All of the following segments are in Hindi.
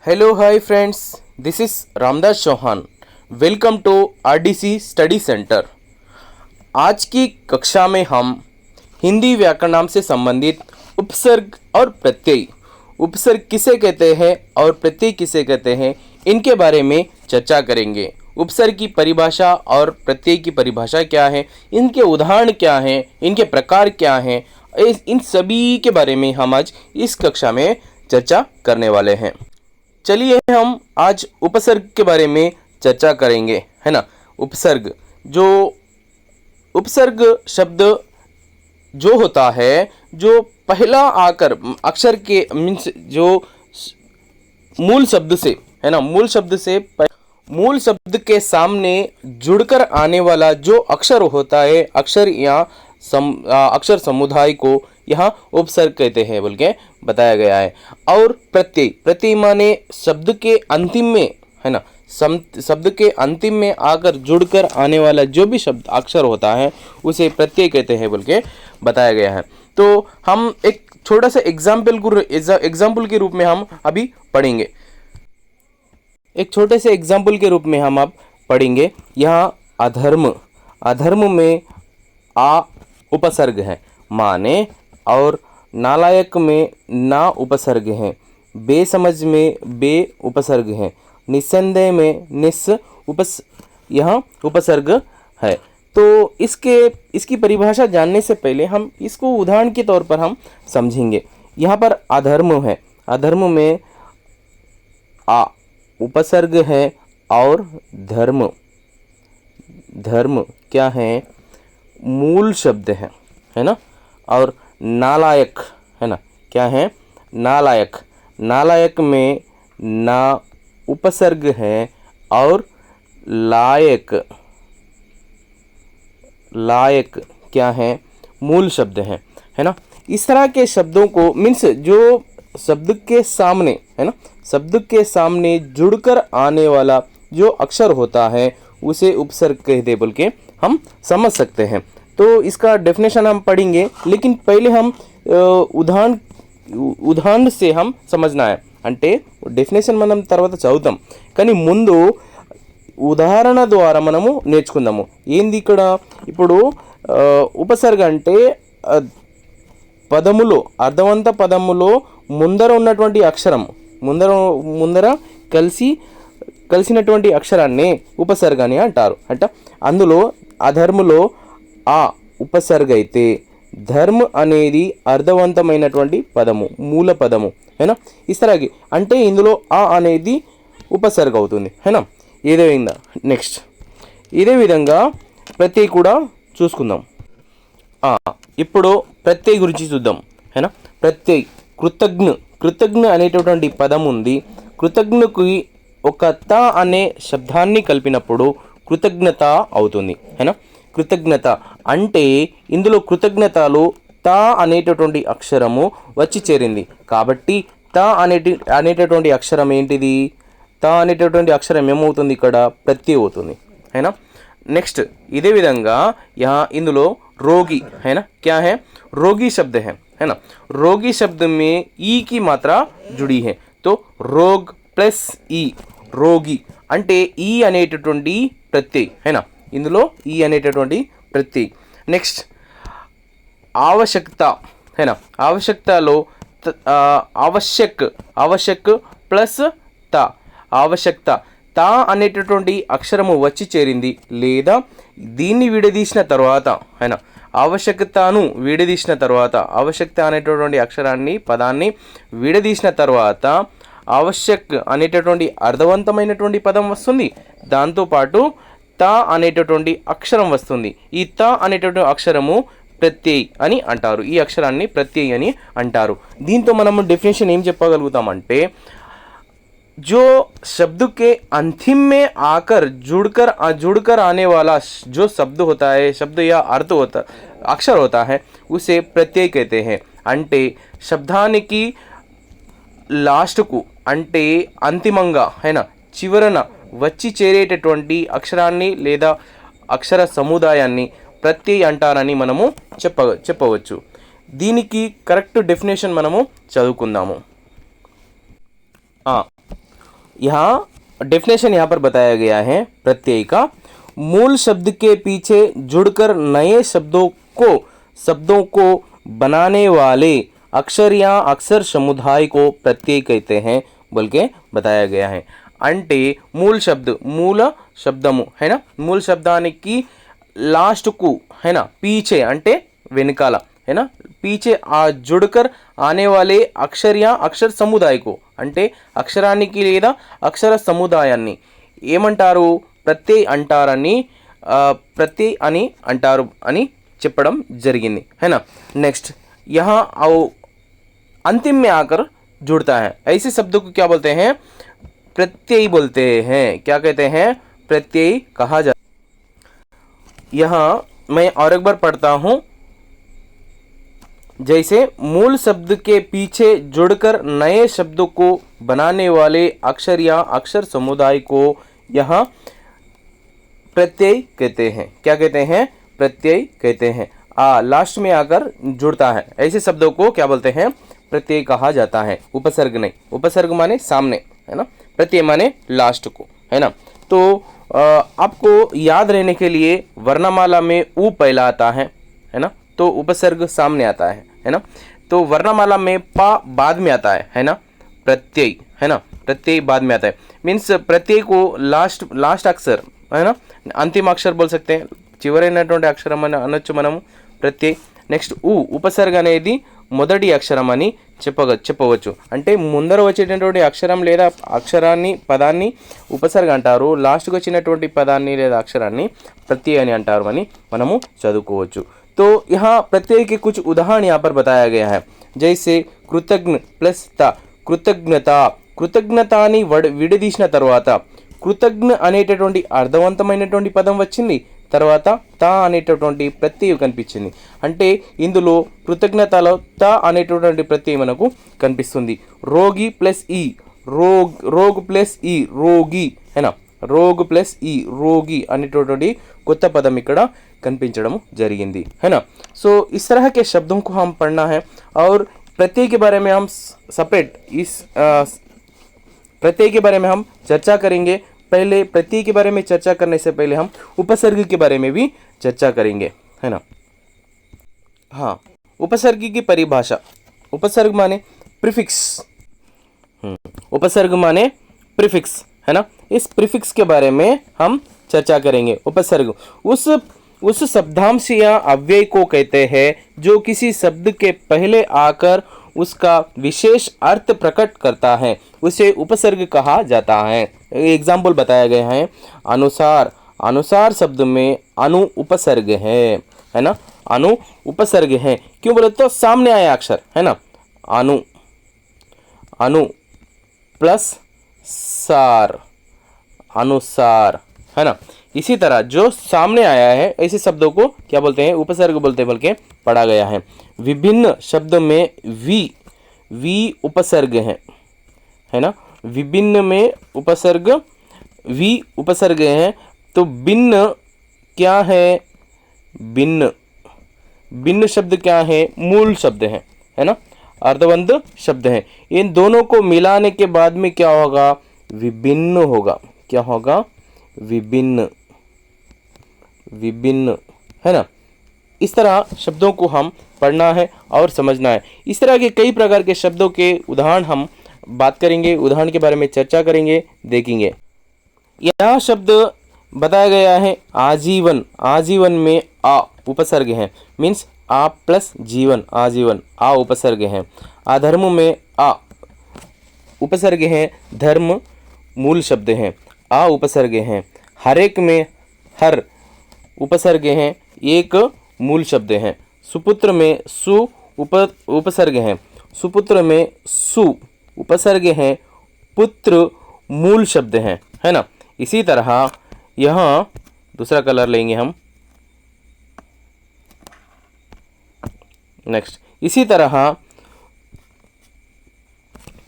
Hello hi friends, this is Ramdas Chauhan. Welcome to RDC study centre. आज की कक्षा में हम हिंदी व्याकरण से संबंधित उपसर्ग और प्रत्यय, उपसर्ग किसे कहते हैं और प्रत्यय किसे कहते हैं, इनके बारे में चर्चा करेंगे। उपसर्ग की परिभाषा और प्रत्यय की परिभाषा क्या है, इनके उदाहरण क्या हैं, इनके प्रकार क्या हैं, इन सभी के बारे में हम आज इस कक्षा में चर्चा करने वाले हैं। चलिए हम आज उपसर्ग के बारे में चर्चा करेंगे, है ना। उपसर्ग शब्द जो होता है, जो पहला आकर अक्षर के मीन्स जो मूल शब्द से, है ना, मूल शब्द के सामने जुड़कर आने वाला जो अक्षर होता है, अक्षर या अक्षर समुदाय को यहाँ उपसर्ग कहते हैं बोल के बताया गया है। और प्रत्यय माने शब्द के अंतिम में, है ना, शब्द के अंतिम में आकर जुड़कर आने वाला जो भी शब्द अक्षर होता है उसे प्रत्यय कहते हैं बोल के बताया गया है। तो हम एक छोटा सा एग्जाम्पल के रूप में हम अभी पढ़ेंगे। एक छोटे से एग्जाम्पल के रूप में हम अब पढ़ेंगे। यहाँ अधर्म में आ उपसर्ग है माने, और नालायक में ना उपसर्ग है, बेसमझ में बे उपसर्ग है, निस्संदेह में यहाँ उपसर्ग है। तो इसकी परिभाषा जानने से पहले हम इसको उदाहरण के तौर पर हम समझेंगे। यहाँ पर अधर्म है, अधर्म में आ उपसर्ग है और धर्म क्या है, मूल शब्द है ना। और नालायक, है ना, क्या है, नालायक में ना उपसर्ग है और लायक क्या है, मूल शब्द है ना। इस तरह के शब्दों को मीन्स जो शब्द के सामने, है ना, शब्द के सामने जुड़कर आने वाला जो अक्षर होता है उसे उपसर्ग कहते बोल के हम समझ सकते हैं। तो इसका डेफिनेशन हम पढ़ेंगे, लेकिन पहले हम ఉదాహరణ से हम समझना है। అంటే డెఫినేషన్ మనం తర్వాత చదువుతాం, కానీ ముందు ఉదాహరణ ద్వారా మనము నేర్చుకుందాము ఏంది ఇక్కడ. ఇప్పుడు ఉపసర్గ అంటే పదములో, అర్థవంత పదములో ముందర ఉన్నటువంటి అక్షరం, ముందర కలిసినటువంటి అక్షరాన్ని ఉపసర్గ అని అంటారు. అంటే అందులో అధర్ములో ఆ ఉపసర్గ అయితే ధర్మ అనేది అర్థవంతమైనటువంటి పదము, మూల పదము, है ना. इस तरह की అంటే ఇందులో ఆ అనేది ఉపసర్గ అవుతుంది, है ना. ఏదైందా నెక్స్ట్ ఇదే విధంగా ప్రత్యయ కూడా చూసుకుందాం. ఇప్పుడు ప్రత్యయ గురించి చూద్దాం, है ना. ప్రత్యయ కృతజ్ఞ అనేటటువంటి పదం ఉంది. కృతజ్ఞకి ఒక త అనే శబ్దాన్ని కలిపినప్పుడు కృతజ్ఞత అవుతుంది, है ना. కృతజ్ఞత అంటే ఇందులో కృతజ్ఞతలో తా అనేటటువంటి అక్షరము వచ్చి చేరింది కాబట్టి అనేటటువంటి అక్షరం ఏంటిది, తా అనేటటువంటి అక్షరం ఏమవుతుంది, ఇక్కడ ప్రత్యయ అవుతుంది, है ना. నెక్స్ట్ ఇదే విధంగా ఇందులో రోగి, है ना, क्या है, रोगी शब्द है ना. रोगी शब्द में ई की मात्रा जुड़ी है, तो रोग प्लस ई రోగి అంటే ఈ అనేటటువంటి ప్రత్యయ, है ना. ఇందులో ఈ అనేటటువంటి ప్రత్యయ. నెక్స్ట్ आवश्यकता, है ना. आवश्यकताలో आवश्यक ప్లస్ తా, आवश्यकता తా అనేటటువంటి అక్షరము వచ్చి చేరింది లేదా దీన్ని విడదీసిన తర్వాత, है ना. आवश्यकताను విడదీసిన తర్వాత, आवश्यकता అనేటటువంటి అక్షరాన్ని పదాన్ని విడదీసిన తర్వాత आवश्यक అనేటటువంటి అర్థవంతమైనటువంటి పదం వస్తుంది. దాంతోపాటు తా అనేటటువంటి అక్షరం వస్తుంది. ఈ తా అనేటటువంటి అక్షరము ప్రత్యయ అని అంటారు. ఈ అక్షరాన్ని ప్రత్యయ అని అంటారు. దీంతో మనము డెఫినేషన్ ఏం చెప్పగలుగుతామంటే, जो शब्द के अंतिम में आकर जुड़कर आने वाला जो शब्द होता है, शब्द या अर्थ होता अक्षर होता है, उसे प्रत्यय कहते हैं. అంటే శబ్దానికి లాస్ట్కు అంటే అంతిమంగా, है ना, చివరన వచ్చి చేరేటటువంటి అక్షరాన్ని లేదా అక్షర సముదాయాన్ని ప్రత్యయ అంటారని మనము చెప్పవచ్చు. దీనికి కరెక్ట్ డెఫినేషన్ మనము చదువుకుందాము. यहाँ डेफिनेशन यहाँ पर बताया गया है प्रत्यय का। मूल शब्द के पीछे जुड़कर नए शब्दों को बनाने वाले अक्षर या अक्षर समुदाय को प्रत्यय कहते हैं बोल के बताया गया है। అంటే मूल शब्दము है ना, मूल शब्दानिकी लास्ट को है ना, पीछे అంటే వెనకాల है ना, पीछे जुड़कर आने वाले अक्षर या अक्षर समुदाय को అంటే అక్షరానికి లేదా అక్షర సముదాయాన్ని ఏమంటారు, ప్రత్యయ అంటారని ప్రత్యయ అని అంటారు అని చెప్పడం జరిగింది है ना। नेक्स्ट यहाँ अंतिम में आकर जुड़ता है, ऐसे शब्दों को क्या बोलते हैं, प्रत्यय बोलते हैं। क्या कहते हैं, प्रत्यय कहा जाता है। यहाँ मैं और एक बार पढ़ता हूँ, जैसे मूल शब्द के पीछे जुड़कर नए शब्दों को बनाने वाले अक्षर या अक्षर समुदाय को यहाँ प्रत्यय कहते हैं। क्या कहते हैं, प्रत्यय कहते हैं। लास्ट में आकर जुड़ता है, ऐसे शब्दों को क्या बोलते हैं, प्रत्यय कहा जाता है। उपसर्ग नहीं, उपसर्ग माने सामने है ना, प्रत्यय माने लास्ट को है ना। तो आपको याद रहने के लिए वर्णमाला में ऊ पहला आता है ना, तो उपसर्ग सामने आता है ना। तो वर्णमाला में पा बाद में आता है ना, प्रत्यय है ना, प्रत्यय बाद में आता है। मीन्स प्रत्यय को लास्ट अक्षर है ना, अंतिम अक्षर बोल सकते हैं, చివరైనటువంటి అక్షరం అని అనొచ్చు మనము ప్రత్యయ। నెక్స్ట్ ఉపసర్గ అనేది మొదటి అక్షరం అని చెప్పవచ్చు, అంటే ముందర వచ్చేటటువంటి అక్షరం లేదా అక్షరాన్ని పదాన్ని ఉపసర్గ అంటారు, లాస్ట్కి వచ్చినటువంటి పదాన్ని లేదా అక్షరాన్ని ప్రత్యయ అని అంటారు అని మనము చదువుకోవచ్చు। तो यहाँ प्रत्यय के कुछ उदाहरण यहाँ पर बताया गया है, जैसे कृतज्ञ प्लस ता, कृतज्ञता, కృతజ్ఞతాని విడదీసిన తర్వాత కృతజ్ఞ అనేటటువంటి అర్థవంతమైనటువంటి పదం వచ్చింది, తర్వాత తా అనేటటువంటి ప్రత్యయం కనిపించింది, అంటే ఇందులో కృతజ్ఞతలో తా అనేటటువంటి ప్రత్యయం మనకు కనిపిస్తుంది। రోగి ప్లస్ ఈ, రోగ్ ప్లస్ ఈ, రోగి है ना, రోగ్ ప్లస్ ఈ, రోగి అనేటటువంటి కొత్త పదం ఇక్కడ कनिपिंचड़म जरिगिंदी है ना। सो इस तरह के शब्दों को हम पढ़ना है और प्रत्यय के बारे में हम सेपरेट इस प्रत्यय के बारे में हम चर्चा करेंगे। पहले प्रत्यय के बारे में चर्चा करने से पहले हम उपसर्ग के बारे में भी चर्चा करेंगे है ना। हाँ, उपसर्ग की परिभाषा, उपसर्ग माने प्रीफिक्स, उपसर्ग माने प्रीफिक्स है ना। इस प्रीफिक्स के बारे में हम चर्चा करेंगे। उपसर्ग उस शब्दांश या अव्यय को कहते हैं जो किसी शब्द के पहले आकर उसका विशेष अर्थ प्रकट करता है, उसे उपसर्ग कहा जाता है। एग्जाम्पल बताया गया है, अनुसार, अनुसार शब्द में अनु उपसर्ग है ना, अनु उपसर्ग है। क्यों बोले तो सामने आया अक्षर है ना, अनु, अनु प्लस सार, अनुसार है ना। इसी तरह जो सामने आया है ऐसे शब्दों को क्या बोलते हैं, उपसर्ग बोलते हैं बोल के पढ़ा गया है। विभिन्न शब्द में वी उपसर्ग है ना, विभिन्न में उपसर्ग वी उपसर्ग है। तो भिन्न क्या है, भिन्न, भिन्न शब्द क्या है, मूल शब्द है ना, अर्धवंत शब्द है। इन दोनों को मिलाने के बाद में क्या होगा, विभिन्न होगा। क्या होगा, विभिन्न, विभिन्न है ना। इस तरह शब्दों को हम पढ़ना है और समझना है। इस तरह के कई प्रकार के शब्दों के उदाहरण हम बात करेंगे, उदाहरण के बारे में चर्चा करेंगे, देखेंगे। यह शब्द बताया गया है आजीवन, आजीवन में आ उपसर्ग है, मीन्स आ प्लस जीवन, आजीवन आ उपसर्ग है। अधर्म में आ उपसर्ग है, धर्म मूल शब्द है, आ उपसर्ग है। हरेक में हर उपसर्ग है, एक मूल शब्द है। सुपुत्र में सु उपसर्ग है, सुपुत्र में सु उपसर्ग है, पुत्र मूल शब्द है ना। इसी तरह यहाँ दूसरा कलर लेंगे हम, नेक्स्ट। इसी तरह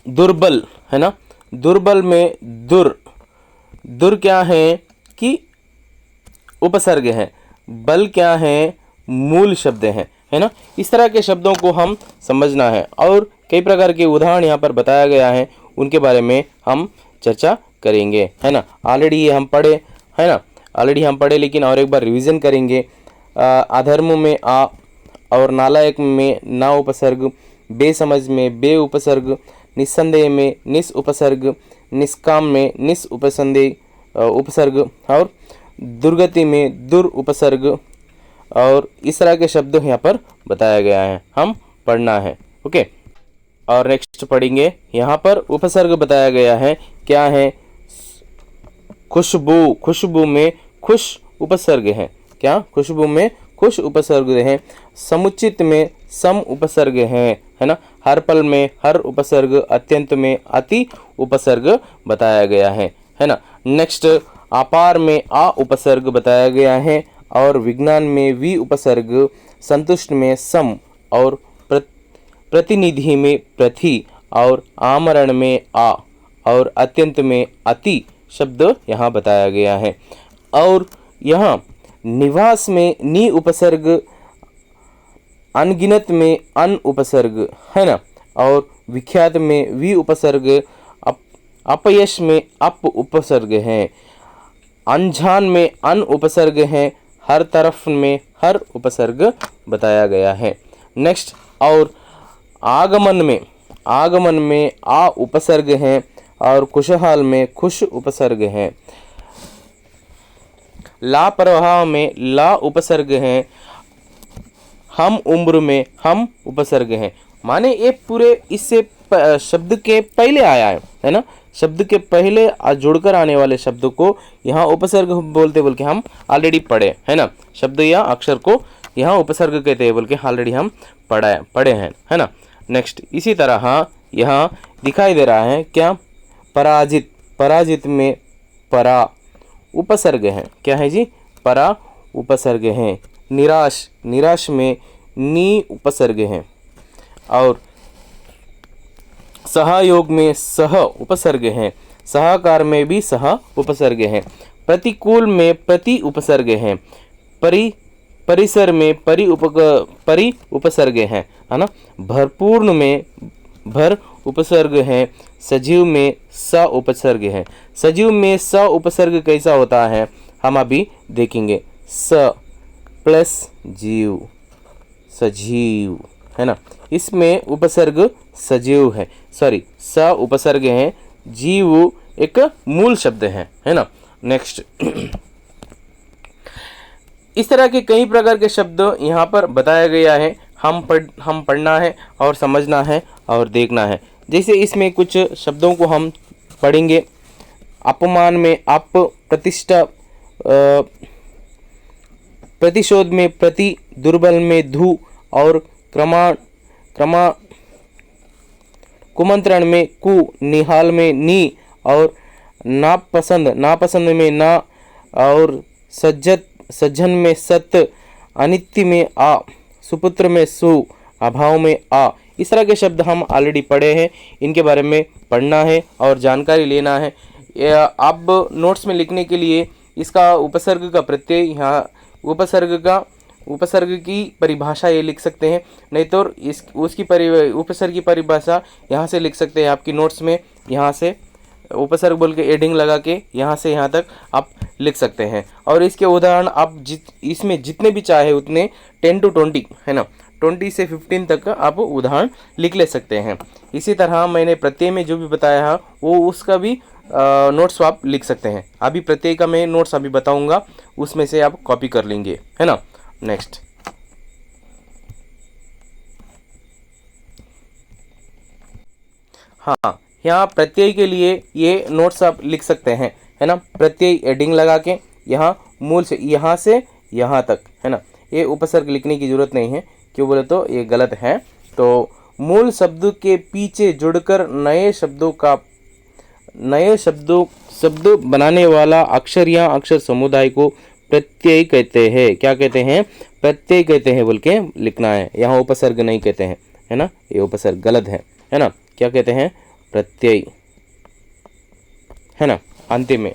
दुर्बल है ना, दुर्बल में दुर क्या है कि उपसर्ग है, बल क्या है, मूल शब्द है ना। इस तरह के शब्दों को हम समझना है और कई प्रकार के उदाहरण यहाँ पर बताया गया है, उनके बारे में हम चर्चा करेंगे, है ना। ऑलरेडी ये हम पढ़े, है ना, ऑलरेडी हम पढ़े, लेकिन और एक बार रिवीजन करेंगे। अधर्म में आ और नालायक में ना उपसर्ग, बेसमझ में बे उपसर्ग, निस्संदेह में निस उपसर्ग, निष्काम में निस उपसर्ग और दुर्गति में दुर उपसर्ग, और इस तरह के शब्द यहाँ पर बताया गया है, हम पढ़ना है। ओके, और नेक्स्ट पढ़ेंगे। यहाँ पर उपसर्ग बताया गया है, क्या है? खुशबू, खुशबू में खुश उपसर्ग है, क्या? खुशबू में खुश उपसर्ग है। समुचित में सम उपसर्ग है ना। हर पल में हर उपसर्ग, अत्यंत में अति उपसर्ग बताया गया है ना। नेक्स्ट, अपार में आ उपसर्ग बताया गया है, और विज्ञान में वी उपसर्ग, संतुष्ट में सम, और प्रतिनिधि में प्रति, और आमरण में आ, और अत्यंत में अति शब्द यहाँ बताया गया है। और यहाँ निवास में नी उपसर्ग, अनगिनत में अन उपसर्ग, है ना, और विख्यात में वी उपसर्ग, अपयश में अप उपसर्ग है, अनजान में अन उपसर्ग है, हर तरफ में हर उपसर्ग बताया गया है। नेक्स्ट, और आगमन में आ उपसर्ग है, और खुशहाल में खुश उपसर्ग है। लापरवाह में ला उपसर्ग है, हम उम्र में हम उपसर्ग है। माने ये पूरे इससे शब्द के पहले आया है ना। शब्द के पहले जुड़कर आने वाले शब्द को यहाँ उपसर्ग बोलते बोल के हम ऑलरेडी पढ़े, है ना। शब्द या अक्षर को यहाँ उपसर्ग कहते हैं बोल के ऑलरेडी हम पढ़े हैं, है ना। नेक्स्ट, इसी तरह यहाँ दिखाई दे रहा है क्या? पराजित, पराजित में परा उपसर्ग है, क्या है जी? परा उपसर्ग है। निराश, निराश में नी उपसर्ग है, और सहयोग में सह उपसर्ग है, सहकार में भी सह उपसर्ग है। प्रतिकूल में प्रति उपसर्ग है, परिसर में परि उपसर्ग है ना। भरपूर्ण में भर उपसर्ग है, सजीव में स उपसर्ग है। सजीव में स उपसर्ग कैसा होता है हम अभी देखेंगे। स प्लस जीव, सजीव, है ना। इसमें उपसर्ग सजीव है, सॉरी स उपसर्ग है, जीव एक मूल शब्द है ना। नेक्स्ट, इस तरह के कई प्रकार के शब्द यहाँ पर बताया गया है, हम पढ़ना है और समझना है और देखना है। जैसे इसमें कुछ शब्दों को हम पढ़ेंगे। अपमान में अप, प्रतिष्ठा, प्रतिशोध में प्रति, दुर्बल में धु, और कुमंत्रण में कु, निहाल में नी, और नापसंद में ना, और सज्जन में सत, अनित्य में आ, सुपुत्र में सु, अभाव में आ। इस तरह के शब्द हम ऑलरेडी पढ़े हैं, इनके बारे में पढ़ना है और जानकारी लेना है। अब नोट्स में लिखने के लिए इसका उपसर्ग का प्रत्यय, यहाँ उपसर्ग की परिभाषा ये लिख सकते हैं, नहीं तो उपसर्ग की परिभाषा यहाँ से लिख सकते हैं आपकी नोट्स में। यहाँ से उपसर्ग बोल के एडिंग लगा के यहाँ से यहाँ तक आप लिख सकते हैं। और इसके उदाहरण आप इसमें जितने भी चाहे उतने 10 to 20, है ना, 20 से 15 तक आप उदाहरण लिख ले सकते हैं। इसी तरह मैंने प्रत्यय में जो भी बताया है वो उसका भी नोट्स आप लिख सकते हैं। अभी प्रत्यय का मैं नोट्स अभी बताऊंगा, उसमें से आप कॉपी कर लेंगे, है ना। नेक्स्ट, हाँ, यहाँ प्रत्यय के लिए ये नोट्स आप लिख सकते हैं, है ना। प्रत्यय एडिंग लगा के यहाँ मूल से यहाँ तक, है ना। ये उपसर्ग लिखने की जरूरत नहीं है, क्यों बोले तो ये गलत है। तो मूल शब्द के पीछे जुड़कर नए शब्द बनाने वाला अक्षर या अक्षर समुदाय को प्रत्यय कहते हैं। क्या कहते हैं? प्रत्यय कहते हैं बोल के लिखना है। यहाँ उपसर्ग नहीं कहते हैं, है ना, ये उपसर्ग गलत है ना। क्या कहते हैं? प्रत्यय, है ना। अंतिम में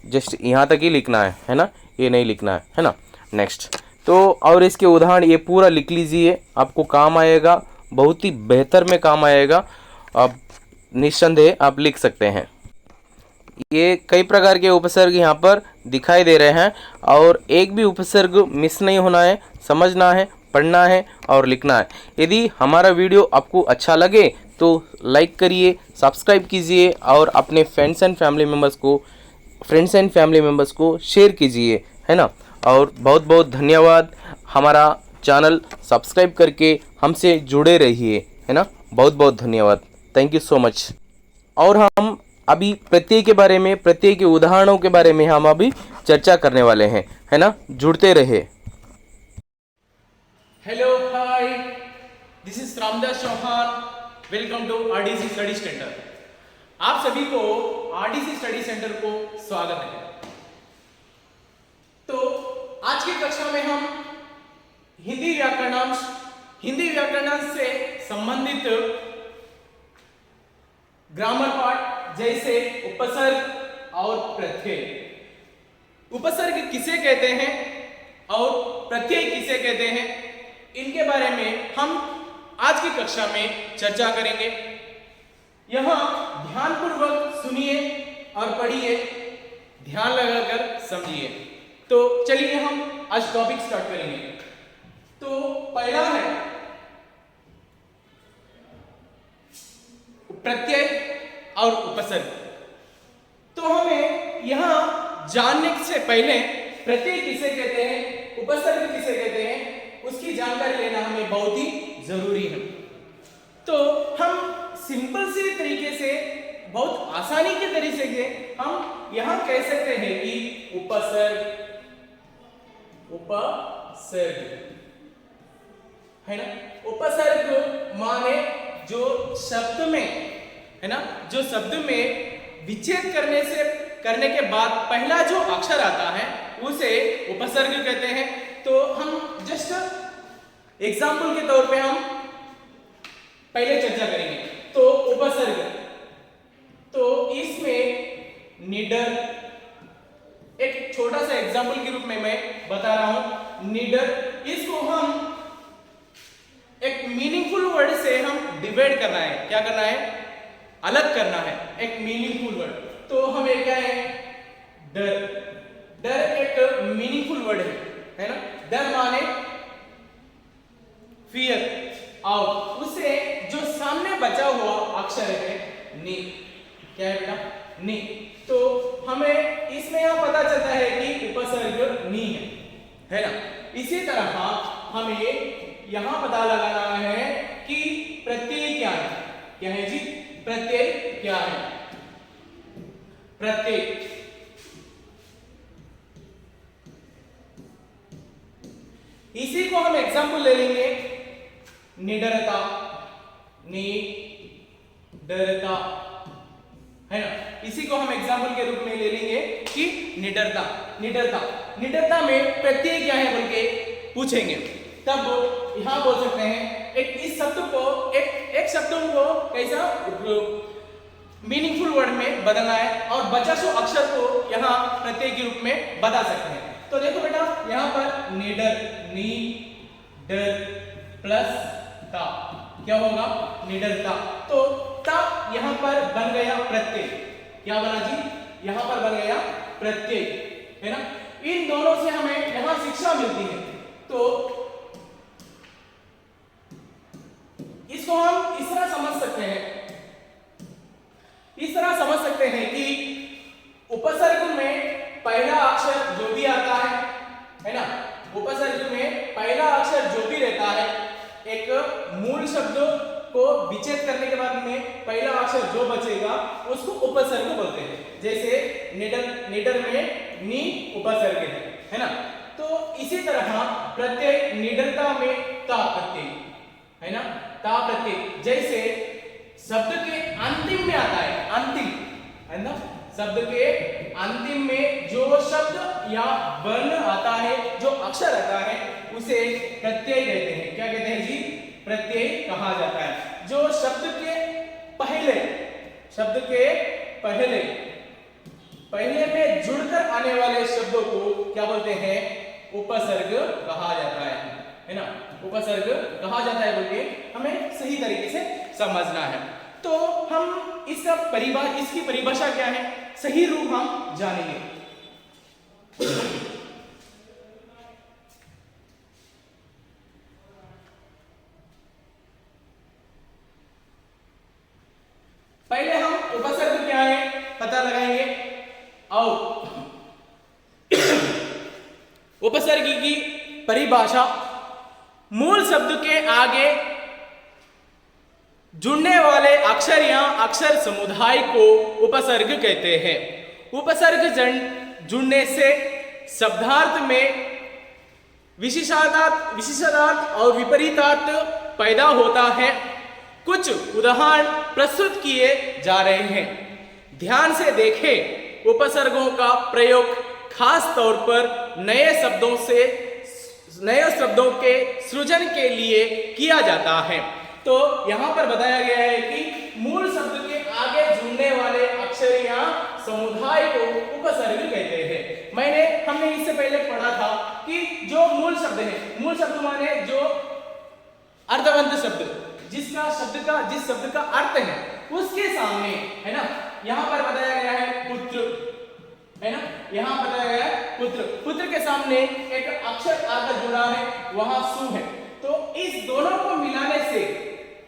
जस्ट यहाँ तक ही लिखना है ना, ये नहीं लिखना है ना। नेक्स्ट, तो और इसके उदाहरण ये पूरा लिख लीजिए, आपको काम आएगा, बहुत ही बेहतर में काम आएगा। अब निस्संदेह आप लिख सकते हैं। ये कई प्रकार के उपसर्ग यहाँ पर दिखाई दे रहे हैं और एक भी उपसर्ग मिस नहीं होना है, समझना है, पढ़ना है और लिखना है। यदि हमारा वीडियो आपको अच्छा लगे तो लाइक करिए, सब्सक्राइब कीजिए और अपने फ्रेंड्स एंड फैमिली मेम्बर्स को शेयर कीजिए, है ना। और बहुत बहुत धन्यवाद, हमारा चैनल सब्सक्राइब करके हमसे जुड़े रहिए, है ना। बहुत बहुत धन्यवाद, थैंक यू सो मच। और हम अभी प्रत्यय के बारे में, प्रत्यय के उदाहरणों के बारे में हम अभी चर्चा करने वाले हैं, है ना। जुड़ते रहे। Hello hi, this is Ramdas Chauhan, welcome to RDC study centre. आप सभी को आरडीसी स्टडी सेंटर को स्वागत है। तो आज की कक्षा में हम हिंदी व्याकरणांश से संबंधित ग्रामर पार्ट जैसे उपसर्ग और प्रत्यय, उपसर्ग किसे कहते हैं और प्रत्यय किसे कहते हैं, इनके बारे में हम आज की कक्षा में चर्चा करेंगे। यहां ध्यानपूर्वक सुनिए और पढ़िए, ध्यान लगाकर समझिए। तो चलिए हम आज टॉपिक स्टार्ट करेंगे। तो पहला है प्रत्यय और उपसर्ग। तो हमें यहां जानने से पहले प्रत्यय किसे कहते हैं, उपसर्ग किसे कहते हैं, उसकी जानकारी लेना हमें बहुत ही जरूरी है। तो हम सिंपल सी तरीके से, बहुत आसानी के तरीके से हम यहां कह सकते हैं कि उपसर्ग है ना। उपसर्ग माने जो शब्द में, है ना, जो शब्द में विच्छेद करने के बाद पहला जो अक्षर आता है उसे उपसर्ग कहते हैं। तो हम जस्ट एग्जाम्पल के तौर पे हम पहले चर्चा करेंगे। तो उपसर्ग, तो इसमें निडर, एक छोटा सा एग्जाम्पल के रूप में मैं बता रहा हूं। निडर, इसको हम एक मीनिंगफुल वर्ड से हम डिवाइड करना है, क्या करना है, अलग करना है, एक मीनिंगफुल वर्ड। तो हमें क्या है, डर, डर एक मीनिंगफुल वर्ड है ना। डर माने फियर, और उसे जो सामने बचा हुआ अक्षर है नी, क्या है बेटा, नी। तो हमें इसमें यह पता चलता है कि उपसर्ग नी है ना। इसी तरह हमें यहां पता लगाना है कि प्रत्यय क्या है। क्या है जी, प्रत्यय क्या है। प्रत्यय इसी को हम एग्जाम्पल ले लेंगे, निडरता, निडरता, है ना। इसी को हम एग्जाम्पल के रूप में ले लेंगे कि निडरता, निडरता में प्रत्यय क्या है बोल के पूछेंगे, तब यहां बोल सकते हैं इस शब्द को, एक शब्द को कैसा मीनिंगफुल वर्ड में बदलना है और बचा सो अक्षर को यहां प्रत्यय के रूप में बता सकते हैं। तो देखो बेटा, यहां पर निडर, नी डर प्लस ता, क्या होगा, निडरता। तो ता यहां पर बन गया प्रत्यय, क्या बना जी, यहां पर बन गया प्रत्यय, है ना। इन दोनों से हमें यहां शिक्षा मिलती है। तो इसको हम इस तरह समझ सकते हैं, कि उपसर्ग में पहला अक्षर जो भी आता है ना, उपसर्ग में पहला अक्षर जो भी रहता है, एक मूल शब्द को विच्छेद करने के बाद में पहला अक्षर जो बचेगा उसको उपसर्ग बोलते हैं। जैसे निडर में नी उपसर्ग है ना। तो इसी तरह प्रत्यय, निडरता में ता प्रत्यय, है ना, ता प्रत्यय जैसे शब्द के अंतिम में आता है, अंतिम, है ना, शब्द के अंतिम में जो शब्द या वर्ण आता है, जो अक्षर आता है, उसे प्रत्यय कहते हैं। क्या कहते हैं जी, प्रत्यय कहा जाता है। जो शब्द के पहले में जुड़कर आने वाले शब्दों को क्या बोलते हैं, उपसर्ग कहा जाता है ना। उपसर्ग कहा जाता है बोल के हमें सही तरीके से समझना है। तो हम इसकी परिभाषा क्या है, सही रूप हम जानेंगे। पहले हम उपसर्ग क्या है पता लगाएंगे और उपसर्ग की परिभाषा, मूल शब्द के आगे जुड़ने वाले अक्षर या अक्षर समुदाय को उपसर्ग कहते हैं। उपसर्ग जुड़ने से शब्दार्थ में विशेषार्थ और विपरीतार्थ पैदा होता है। कुछ उदाहरण प्रस्तुत किए जा रहे हैं, ध्यान से देखें। उपसर्गों का प्रयोग खास तौर पर नए शब्दों के सृजन के लिए किया जाता है। तो यहां पर बताया गया है कि मूल शब्द के आगे जुड़ने वाले अक्षर या समुदाय को उपसर्ग कहते हैं। हमने इससे पहले पढ़ा था कि जो मूल शब्द है, मूल शब्द माने जो अर्थवंत शब्द, जिस शब्द का अर्थ है उसके सामने, है ना, यहां पर बताया गया है पुत्र, है ना, यहां बताया गया है पुत्र के सामने एक अक्षर आकर जुड़ा है, वहां सु है। तो इस दोनों को मिलाने से,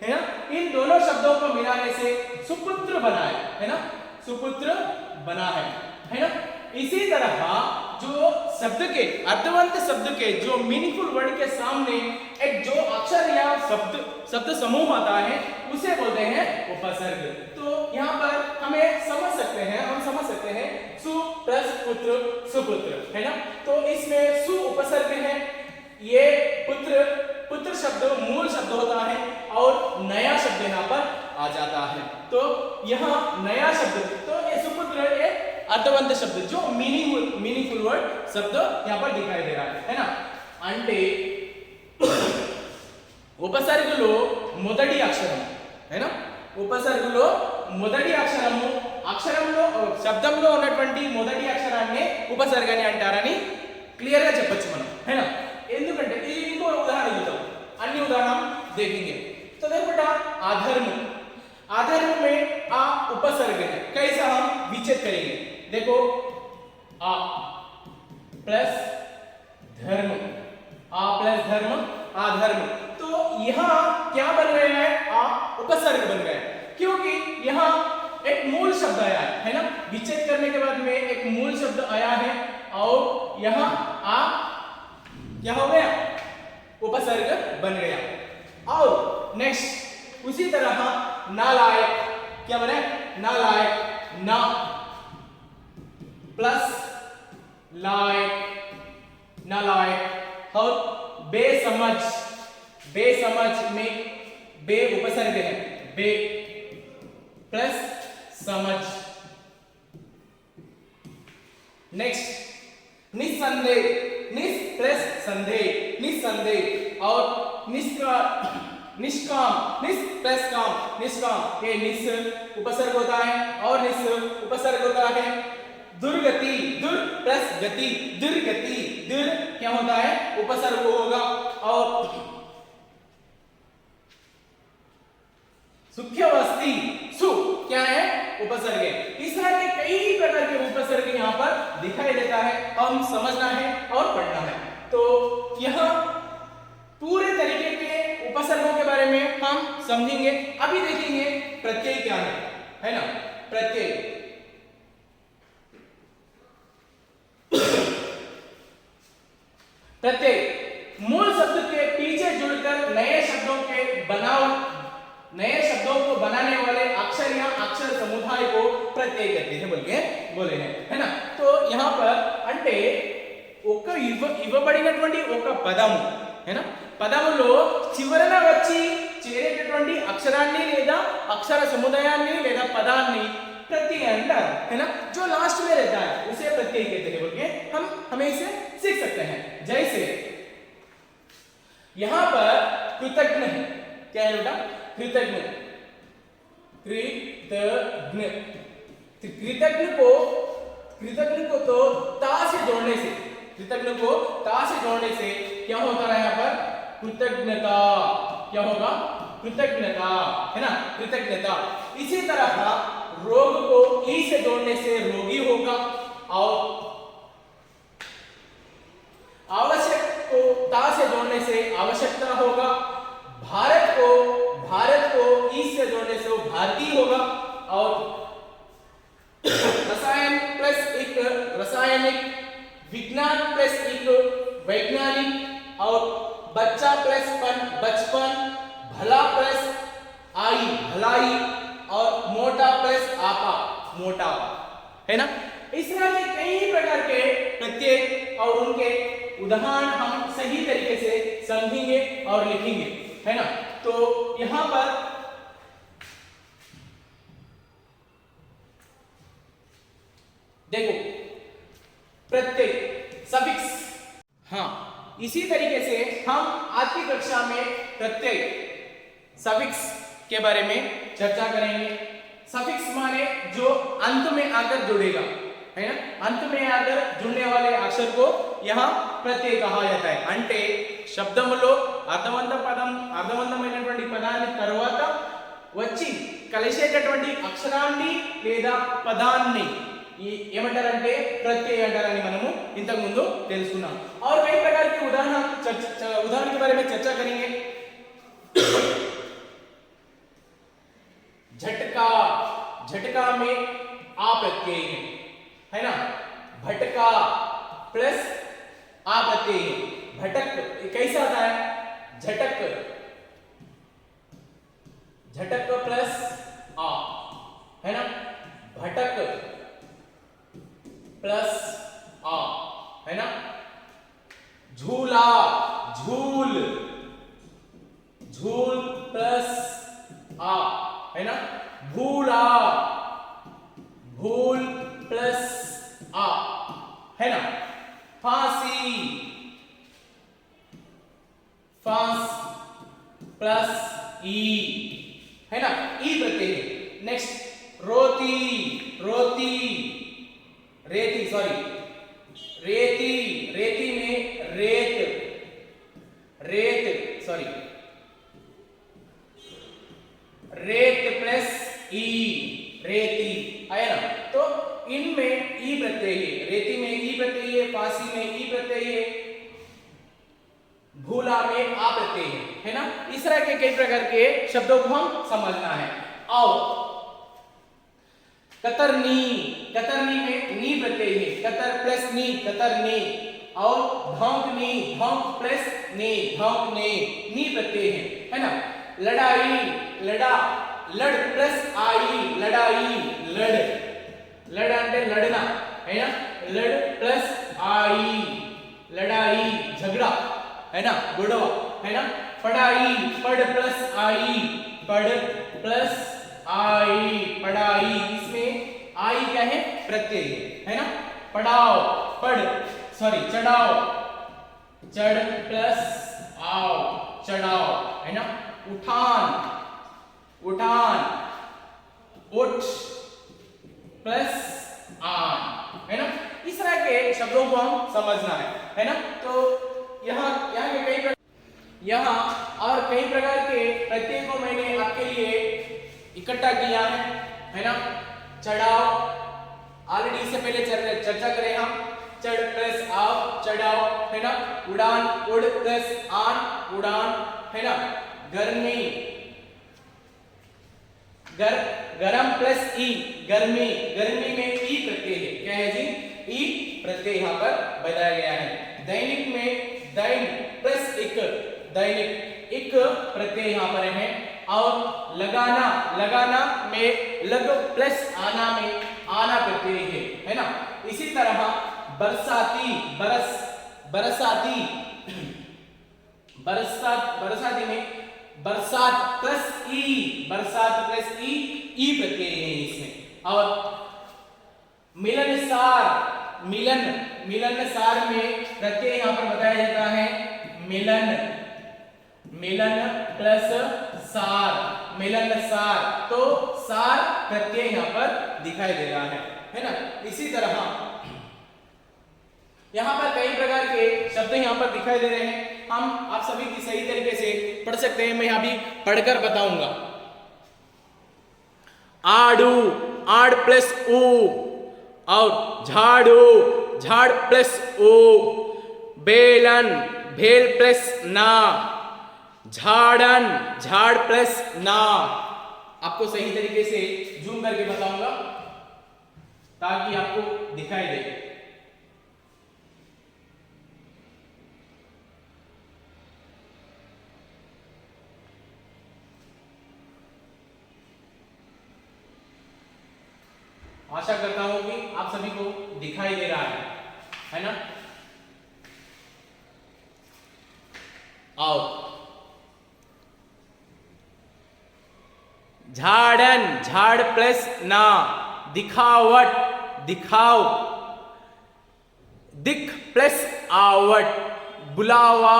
है ना, इन दोनों शब्दों को मिलाने से सुपुत्र बना है ना, सुपुत्र बना है ना। इसी तरह जो शब्द के अर्थवंत शब्द के जो मीनिंगफुल वर्ड के सामने एक जो अक्षर या शब्द समूह आता है उसे बोलते हैं उपसर्ग। तो यहाँ पर हम समझ सकते हैं सु प्लस पुत्र सुपुत्र, है ना। तो इसमें सु उपसर्ग है, ये पुत्र शब्द मूल शब्द होता है और नया शब्द यहाँ पर आ जाता है। तो यहाँ नया शब्द, तो ये सुपुत्र ये अर्थवंत शब्द जो मीनिंगफुल वर्ड शब्द यहाँ पर दिखाई दे रहा है ना। అంటే ఉపసర్గలో మొదటి అక్షరం, है ना, ఉపసర్గలో మొదటి అక్షరంలో శబ్దంలో ఉన్నటువంటి మొదటి అక్షరాన్ని ఉపసర్గని అంటారని క్లియర్ గా చెప్పొచ్చు మనం, है ना। ఎందుకంటే ఇది ఇంకో ఉదాహరణ చూద్దాం, अन्य उदाहरण देखेंगे। तो देखो बेटा अधर्म में आ उपसर्ग है, कैसा हम विच्छेद करेंगे। देखो आ प्लस धर्म, आ प्लस धर्म अधर्म, तो यहाँ क्या बन गया है, आ उपसर्ग बन गया है, क्योंकि यहाँ एक मूल शब्द आया है ना। विच्छेद करने के बाद में एक मूल शब्द आया है और यहाँ आ क्या हो गया, उपसर्ग बन गया। और नेक्स्ट उसी तरह नालायक, क्या बने, नालायक, ना प्लस लायक, नालायक। और बेसमझ में बे उपसर्ग है, बे प्लस समझ। नेक्स्ट निस्संदेह, निस प्लस संदेह, निस्संदेह। और निष्काम, निस प्लस काम, निष्काम, ये निस उपसर्ग होता है और निस उपसर्ग होता है। दुर्गति, दुर प्लस गति, दुर्गति, दुर क्या होता है, उपसर्ग होगा। और सुख्यवस्ती, सु क्या है, उपसर्ग है। इस तरह के कई प्रकार के उपसर्ग यहाँ पर दिखाई देता है, हम समझना है और पढ़ना है। तो यहाँ पूरे तरीके के उपसर्गों के बारे में हम समझेंगे। अभी देखेंगे प्रत्यय क्या है ना। प्रत्यय प्रत्यय मूल शब्द के पीछे जुड़कर नए शब्दों को बनाने वाले अक्षर या अक्षर समुदाय को प्रत्यय कहते हैं बोले हैं, है ना। तो यहाँ पर అంటే ఇవ్వబడినటువంటి ఒక పదము, है ना, పదములో చివరన వచ్చి చేరేటటువంటి అక్షరాన్ని లేదా అక్షర సముదాయాన్ని లేదా పదాన్ని प्रत्यय अंटार, है ना। जो लास्ट में रहता है उसे प्रत्यय कहते हैं बोल के हम हमें इसे सीख सकते हैं। जैसे यहां पर कृतज्ञ है, क्या है बेटा, कृतज्ञ, कृतज्ञ को तो ता से जोड़ने से, कृतज्ञ को ता से जोड़ने से क्या होता है, यहाँ पर कृतज्ञता, क्या होगा, कृतज्ञता, है ना, कृतज्ञता। इसी तरह रोग को ई से जोड़ने से रोगी होगा और आवश्यक को ता से जोड़ने से आवश्यकता होगा। भारत को ई से जोड़ने से वो भारतीय होगा और रसायन प्लस एक रासायनिक, विज्ञान प्लस एक वैज्ञानिक और बच्चा प्लस पन बचपन, भला प्लस आई भलाई और मोटा प्लस आपा मोटापा, है ना। इस तरह के कई प्रकार के प्रत्यय और उनके उदाहरण हम सही तरीके से समझेंगे और लिखेंगे, है ना। तो यहां पर देखो प्रत्यय सफिक्स, हाँ इसी तरीके से हम आज की कक्षा में प्रत्यय सफिक्स के बारे में चर्चा करेंगे। सफिक्स माने जो अंत में आकर जुड़ेगा, है ना। अंत में आकर जुड़ने वाले अक्षर को यहाँ प्रत्यय कहा जाता है। అంటే శబ్దములో అర్థవంతమైనటువంటి పదాన్ని తర్వాత వచ్చి కలిసేటటువంటి అక్షరాన్ని లేదా పదాన్ని ఏమంటారంటే प्रत्यय అంటారని మనము ఇంతకు ముందు తెలుసుకున్నాం। और कई प्रकार के उदाहरण के बारे में चर्चा करेंगे। झटका, झटका में आ प्रत्यय है ना। भटका प्लस आ प्रत्यय, भटक कैसा आता है, झटक, झटक प्लस आ, है ना। भटक प्लस आ, है ना। झूला, झूल, झूल प्लस आ, है ना। भूला, भूल प्लस आ, है ना। फांसी, फांस प्लस ई, है ना, ई प्रत्यय। नेक्स्ट रोती, रोती, रेती सॉरी रेती, रेती में रेत, रेत सॉरी रेत प्लस ई, रेती, आया ना। तो इनमें ई प्रत्यय है, रेती में ई प्रत्यय है, फांसी में ई प्रत्यय है, भूला में आ प्रत्यय है ना। इस तरह के कई प्रकार के शब्दों को हम समझना है। और कतरनी, कतरनी में नी प्रत्यय है, कतर प्लस नी, कतरनी। और धौंकनी, धौंक प्लस नी, धौंकने, नी प्रत्यय है ना। लड़ाई, लड़ा, लड़ प्लस आई, लड़ाई, लड़, लड़ అంటే लड़ना, है ना। लड़ प्लस आई, लड़ाई, झगड़ा, है ना, गुड़वा, है ना। पढ़ाई, पढ़ प्लस आई, पढ़ प्लस आई, पढ़ाई, इसमें आई क्या है, प्रत्यय है ना। पढ़ाओ, पढ़ सॉरी चढ़ाओ, चढ़ प्लस आओ, चढ़ाओ, है ना। उठान, उठान, उठ प्लस आन, है ना। इस तरह के शब्दों को हम समझना है ना। तो यहाँ और कई प्रकार के प्रत्यय को मैंने आपके लिए इकट्ठा किया है ना। चढ़ाओ ऑलरेडी इससे पहले चर्चा करें हम, चढ़ प्लस आओ, चढ़ाओ, है ना। उड़ान, उड़ प्लस आन, उड़ान, है ना। गर्मी, गरम प्लस ई, गर्मी, गर्मी में ई प्रत्यय है, क्या है जी, ई प्रत्यय यहाँ पर बताया गया है। दैनिक में दैन प्लस एक, दैनिक एक प्रत्यय यहाँ पर है। और लगाना, लगाना में लग प्लस आना में आना प्रत्यय है ना। इसी तरह बरसाती, बरस, बरसाती, बरसात, बरसाती में बरसात प्लस ई, बरसात प्लस ई प्रत्यय है इसमें। और मिलनसार, मिलन, मिलनसार में प्रत्यय यहाँ पर बताया जाता है मिलन, मिलन प्लस सार, मिलनसार, तो सार प्रत्यय यहाँ पर दिखाई दे रहा है ना। इसी तरह यहाँ पर कई प्रकार के शब्द यहाँ पर दिखाई दे रहे हैं, हम आप सभी की सही तरीके से पढ़ सकते हैं। मैं यहाँ भी पढ़कर बताऊंगा। आड़ू, आड़ प्लस ऊ, और झाड़ू, झाड़ प्लस ऊ, बेलन, भेल प्लस ना, झाड़न, झाड़ प्लस ना। आपको सही तरीके से जूम करके बताऊंगा ताकि आपको दिखाई दे। आशा करता हूं कि आप सभी को दिखाई दे रहा है ना। आओ, झाड़न, झाड़ प्लस ना, दिखावट, दिखाओ, दिख प्लस आवट, बुलावा,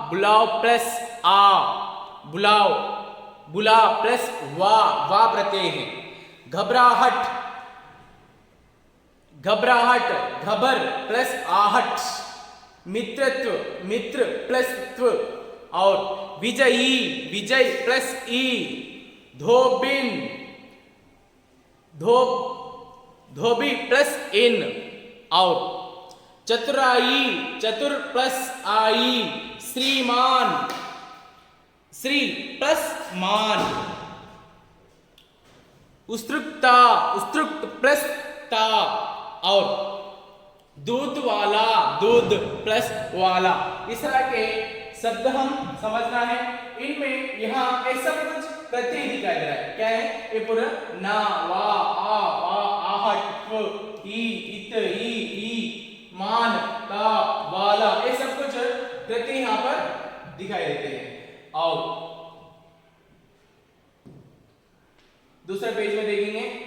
बुलाओ प्लस आ, बुलाओ, बुला प्लस वा प्रत्यय है। घबराहट, घबराहट, घबर प्लस आहट, मित्रत्व, मित्र प्लस त्व, और विजयी, विजय प्लस ई, धोबिन, धोबी प्लस इन, और चतुराई, चतुर प्लस आई, श्रीमान, श्री प्लस मान, उत्सुकता, उत्सुक प्लस ता, और दूध वाला, दूध प्लस वाला। इस तरह के शब्द हम समझना है। इनमें यहाँ ये सब कुछ प्रत्यय दिखाई दे रहा है। क्या है ये पूरा? ना, वा, आ, वा, आहट, व, ई, इत, ई, मान, ता, वाला, ये सब कुछ प्रत्यय यहाँ पर दिखाई देते हैं। आओ दूसरे पेज में देखेंगे।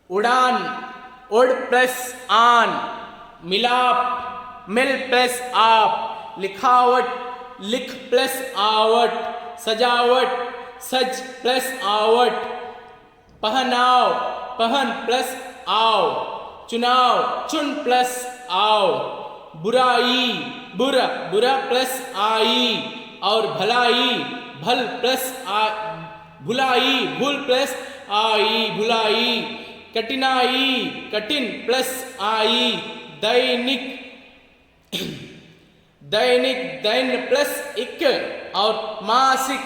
उड़ान, उड़ प्लस आन, मिलाप, मिल प्लस आप, लिखावट, लिख प्लस आवट, सजावट, सज प्लस आवट, पहनाव, पहन प्लस आओ, चुनाव, चुन प्लस आओ, बुराई, बुरा, बुरा प्लस आई, और भलाई, भल प्लस आ, भुलाई, भूल प्लस आई, भुलाई, कठिनाई, कठिन प्लस आई, दैनिक, दैनिक, दैन प्लस इक, और मासिक,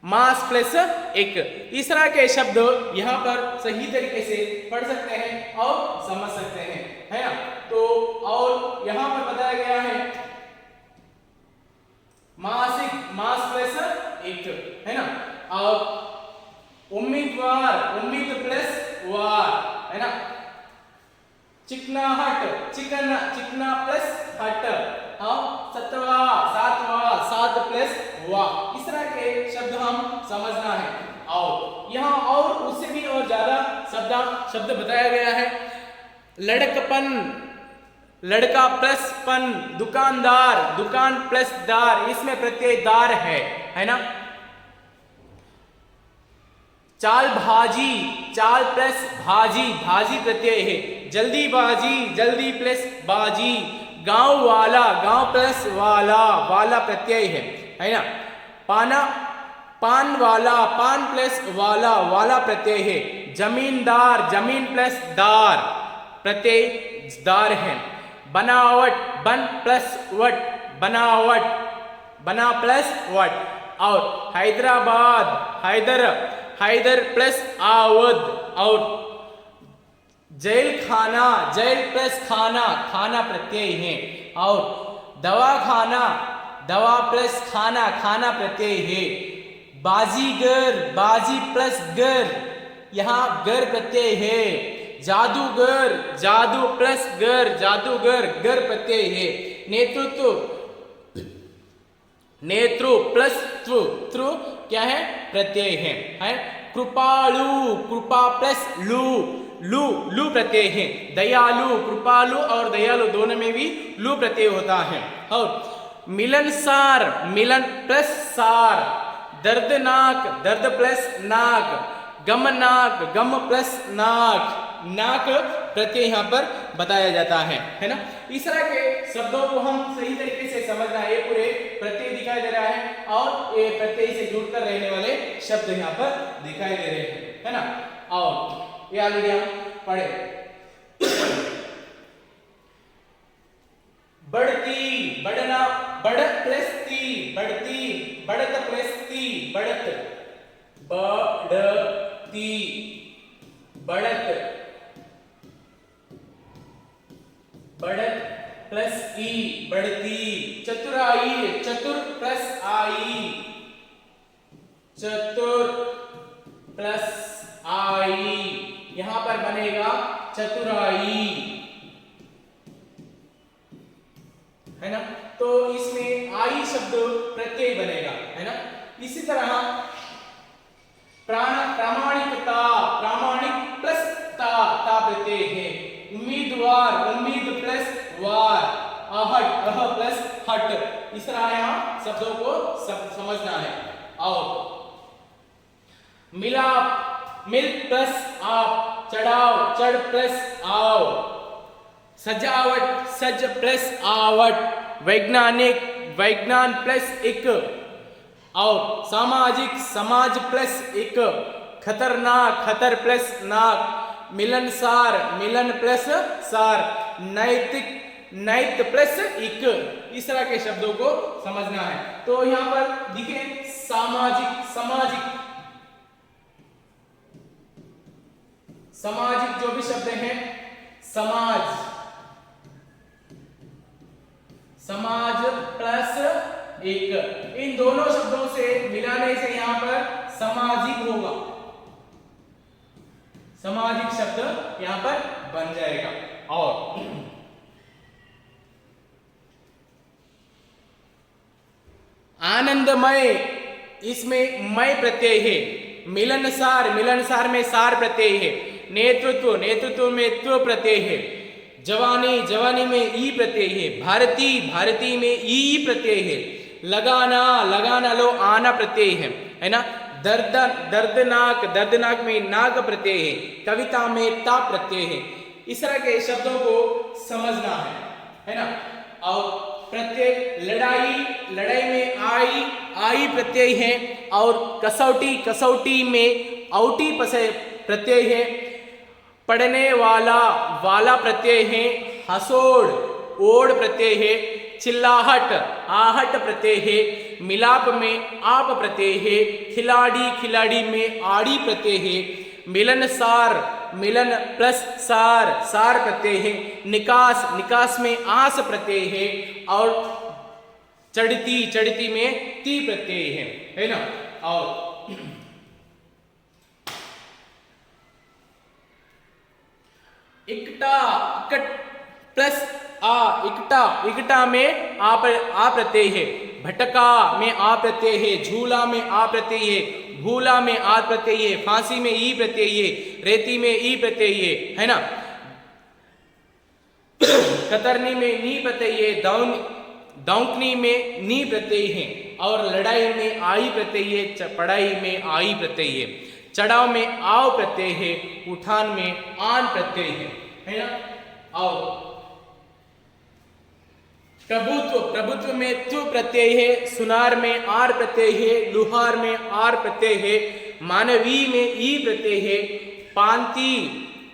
मास प्लस एक। इस तरह के शब्द यहाँ पर सही तरीके से पढ़ सकते हैं और समझ सकते हैं, है ना। तो और यहाँ पर बताया गया है मासिक, मास प्लस एक, है ना। और उम्मीदवार, उम्मीद प्लस वार, है ना। चिकनाहट, चिकना, चिकना प्लस हट, और सतवा, सातवा, सात प्लस वा। इस तरह के शब्द हम समझना है। और यहाँ और उससे भी और ज्यादा शब्द बताया गया है। लड़कपन, लड़का प्लस पन, दुकानदार, दुकान प्लस दार, इसमें प्रत्यय दार है ना। चाल भाजी, चाल प्लस भाजी, भाजी प्रत्यय है। जल्दीबाजी, जल्दी प्लस बाजी, गांव वाला, गांव प्लस वाला, वाला प्रत्यय है ना। पाना, पान वाला, पान प्लस वाला, वाला प्रत्यय है। जमींदार, जमीन प्लस दार, प्रत्यय दार है। बनावट, बन प्लस वट, बनावट, बना प्लस वट। और हैदराबाद, हैदर, हैदर प्लस आवद, और जेल खाना, जेल प्लस खाना, खाना प्रत्यय है। और दवा खाना, दवा प्लस खाना, खाना प्रत्यय है। बाजीगर, बाजी प्लस गर, यहाँ गर प्रत्यय है। जादूगर, जादू प्लस गर, जादूगर, गर प्रत्यय है। नेतृत्व, नेत्रु प्लस त्रु, त्रु क्या है? प्रत्यय है। कृपालु, कृपा प्लस लू, लू, लू प्रत्यय है। दयालु, कृपालु और दयालु दोनों में भी लू प्रत्यय होता है। और मिलनसार, मिलन प्लस सार। दर्दनाक, दर्द प्लस नाक। गमनाक, गम प्लस नाक, नाक प्रत्यय यहाँ पर बताया जाता है ना। इस तरह के शब्दों को हम सही तरीके से समझना है। ये पूरे प्रत्यय दिखाई दे रहा है और ये प्रत्यय से जुड़कर रहने वाले शब्द यहाँ पर दिखाई दे रहे हैं, है ना। और ये ऑलरेडी हम पढ़े। बढ़ती, बढ़ना, बढ़त प्लस ती, बढ़ती, बढ़त प्लस ती, बढ़त, बढ़ती, बढ़त, बढ़त प्लस ई, बढ़ती। चतुराई, चतुर प्लस आई, चतुर प्लस आई, यहां पर बनेगा चतुराई, है ना। तो इसमें आई शब्द प्रत्यय बनेगा, है ना। इसी तरह प्रामाणिकता, प्रामाणिक प्लस ता, ता प्रत्यय है। उम्मीदवार, उम्मीद प्लस वार, आहट, अह प्लस हट। इस तरह यहाँ शब्दों को समझना है। और मिलाप, मिल प्लस आप, चढ़ाव, चढ़ प्लस आओ, सजावट, सज प्लस आवट, वैज्ञानिक, वैज्ञान प्लस एक, और सामाजिक, समाज प्लस एक, खतरनाक, खतर प्लस नाक, मिलनसार, मिलन प्लस सार, नैतिक, नैत प्लस एक। इस तरह के शब्दों को समझना है। तो यहां पर दिखे सामाजिक, सामाजिक, सामाजिक जो भी शब्द हैं, समाज, समाज प्लस एक, इन दोनों शब्दों से मिलाने से यहां पर सामाजिक होगा, सामाजिक शब्द यहां पर बन जाएगा। और आनंदमय, इसमें मय प्रत्यय है। मिलनसार, मिलनसार में सार प्रत्यय है। नेतृत्व, नेतृत्व में त्व प्रत्यय है। जवानी, जवानी में ई प्रत्यय है। भारती, भारती में ई प्रत्यय है। लगाना, लगाना लो आना प्रत्यय है ना। दर्द, दर्दनाक, दर्दनाक में नाक प्रत्यय है। कविता में ता प्रत्यय है। इस तरह के शब्दों को समझना है ना। और प्रत्यय, लड़ाई, लड़ाई में आई, आई प्रत्यय है। और कसौटी, कसौटी में औटी प्रत्यय है। पढ़ने वाला, वाला प्रत्यय है। हसोड़, ओड़ प्रत्यय है। चिल्लाहट, आहट प्रत्यय है। मिलाप में आप प्रत्यय है। खिलाड़ी, खिलाड़ी में आड़ी प्रत्यय है। मिलनसार, मिलन प्लस सार, सार प्रत्यय है। निकास, निकास में आस प्रत्यय है। और चढ़ती, चढ़ती में ती प्रत्यय है ना। और इकटा, इकट प्लस आ, इकटा, इकटा में आ प्रत्यय है। भटका में आ प्रत्यय है। झूला में आ प्रत्यय है। भूला में आ प्रत्यय है। फांसी में ई प्रत्यय है। रेती में ई प्रत्यय है ना। कतरनी में नी प्रत्यय है। दौंकनी में नी प्रत्यय है। और लड़ाई में आई प्रत्यय है। पढ़ाई में आई प्रत्यय है। चढ़ाव में आव प्रत्यय है। उठान में आन प्रत्यय है ना। और प्रभुत्व, प्रभुत्व में तु प्रत्यय है। सुनार में आर प्रत्यय है। लुहार में आर प्रत्यय है। मानवी में ई प्रत्यय है। पांति,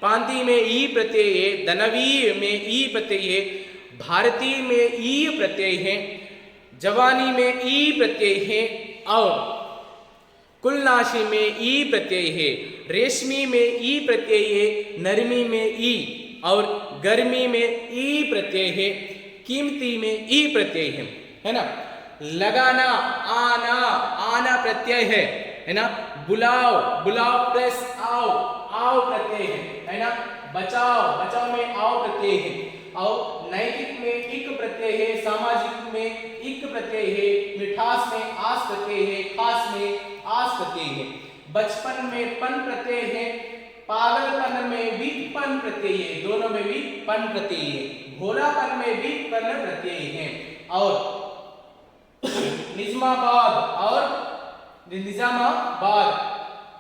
पांति में ई प्रत्यय है। दनवी में ई प्रत्यय है। भारती में ई प्रत्यय है। जवानी में ई प्रत्यय है। और कुलनाशी में ई प्रत्यय है। रेशमी में ई प्रत्यय है। नरमी में ई। और गर्मी में ई प्रत्यय है। कीमती में ई प्रत्यय है ना। लगाना, आना, आना प्रत्यय है ना। बुलाओ, बुलाओ प्लस आओ, आओ प्रत्यय है ना। बचाओ, बचाओ में आओ प्रत्यय है। और नैतिक में इक प्रत्यय है। सामाजिक में इक प्रत्यय है। मिठास में आस प्रत्यय है। खास में आस प्रत्यय है। बचपन में पन प्रत्यय है। पागलपन में भी पन प्रत्यय है। दोनों में भी पन प्रत्यय है। भोलापन में भी पन प्रत्यय है। और निजामाबाद, और निजामाबाद,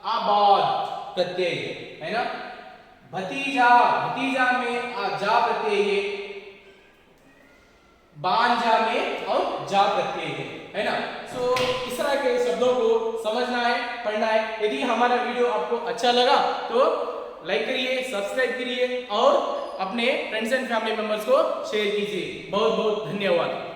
आबाद प्रत्यय है ना। भतीजा, भतीजा में जा प्रत्यय है, बांझा में और जा प्रत्यय है ना। सो इस तरह के शब्दों को समझना है, पढ़ना है। यदि हमारा वीडियो आपको अच्छा लगा तो लाइक करिए, सब्सक्राइब करिए और अपने फ्रेंड्स एंड फैमिली मेंबर्स को शेयर कीजिए। बहुत बहुत धन्यवाद।